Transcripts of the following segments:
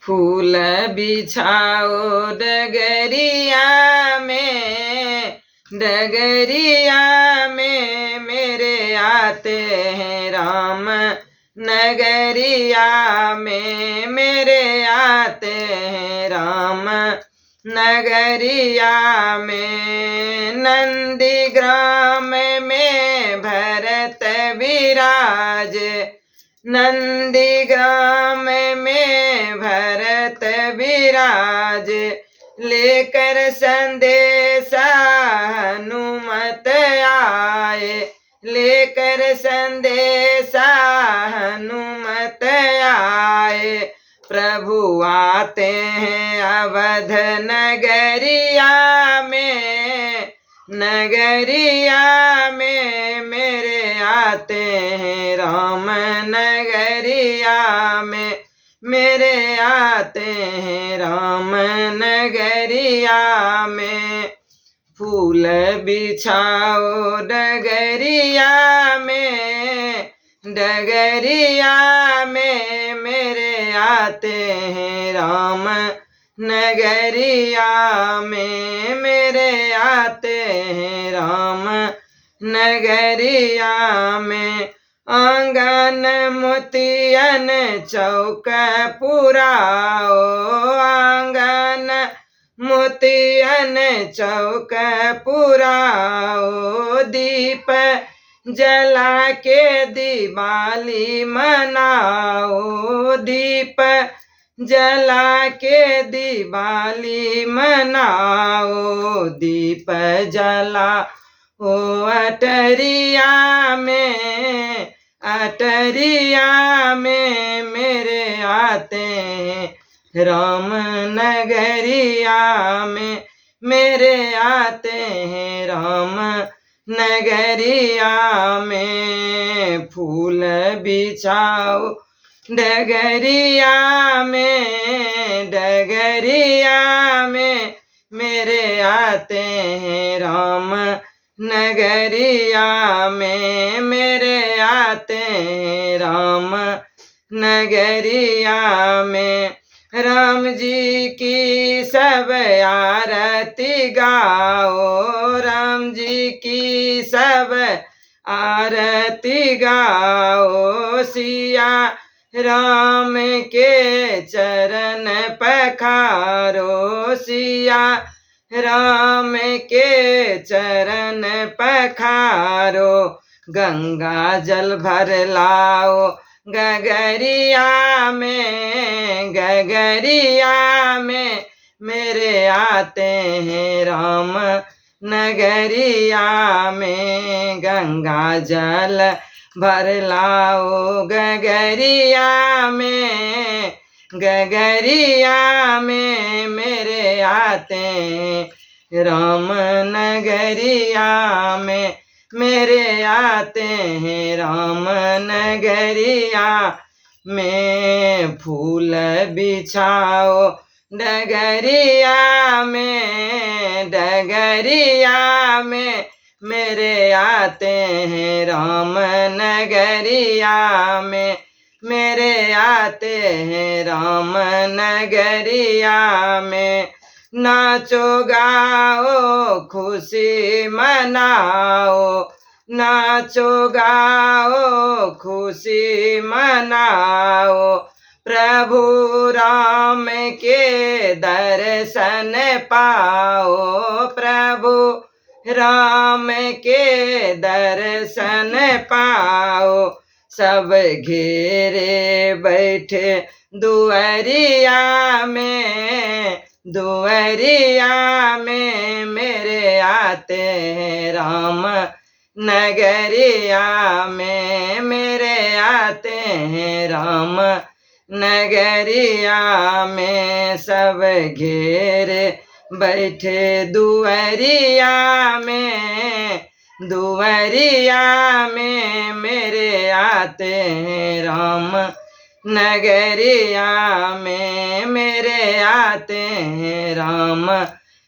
फूल बिछाओ डगरिया में, डगरिया में मेरे आते हैं राम, नगरिया में मेरे आते हैं राम, नगरिया में। नंदीग्राम में भरत विराज, नंदीग्राम में भरत विराज, लेकर संदेशा हनुमत आए, लेकर संदेशा हनुमत आए। प्रभु आते हैं अवध नगरिया में, नगरिया में मेरे आते हैं राम, नगरिया में मेरे आते हैं राम, नगरिया में। फूल बिछाओ डगरिया में, डगरिया में मेरे आते हैं राम, नगरिया में मेरे आते हैं राम, नगरिया में। आंगन मोतियन चौक पुराओ, आंगन मोतियन चौक पुराओ, दीप जला के दिवाली मनाओ, दीप जला के दिवाली मनाओ, दीप जला ओ अटरिया में, अटरिया में मेरे आते हैं राम, नगरिया में मेरे आते हैं राम, नगरिया में। फूल बिछाओ डगरिया में, डगरिया में मेरे आते हैं राम, नगरिया में मेरे आते हैं राम, नगरिया में। राम जी की सब आरती गाओ, राम जी की सब आरती गाओ, सिया राम के चरण पखारो, सिया राम के चरण पखारो। गंगा जल भर लाओ गगरिया में, गगरिया में मेरे आते हैं राम, नगरिया में। गंगा जल भर लाओ गगरिया में, गगरिया में मेरे आते हैं राम, नगरिया में मेरे आते हैं राम, नगरिया में। फूल बिछाओ डगरिया में, डगरिया में मेरे आते हैं राम, नगरिया में मेरे आते हैं राम, नगरिया में। नाचो गाओ खुशी मनाओ, नाचो गाओ खुशी मनाओ, प्रभु राम के दर्शन पाओ, प्रभु राम के दर्शन पाओ। सब घेरे बैठे दुआरिया में, दुआरिया में मेरे आते हैं राम, नगरिया में मेरे आते हैं राम, नगरिया में। सब घेरे बैठे दुआरिया में, दुआरिया में मेरे आते हैं राम, नगरिया में मेरे आते हैं राम,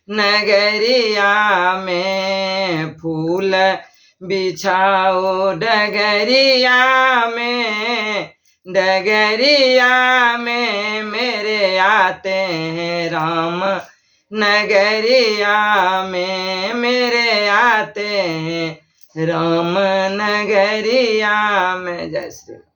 नगरिया में। फूल बिछाओ डगरिया में, डगरिया में मेरे आते हैं राम नगरिया में, मेरे आते हैं राम नगरिया में। जय श्री राम।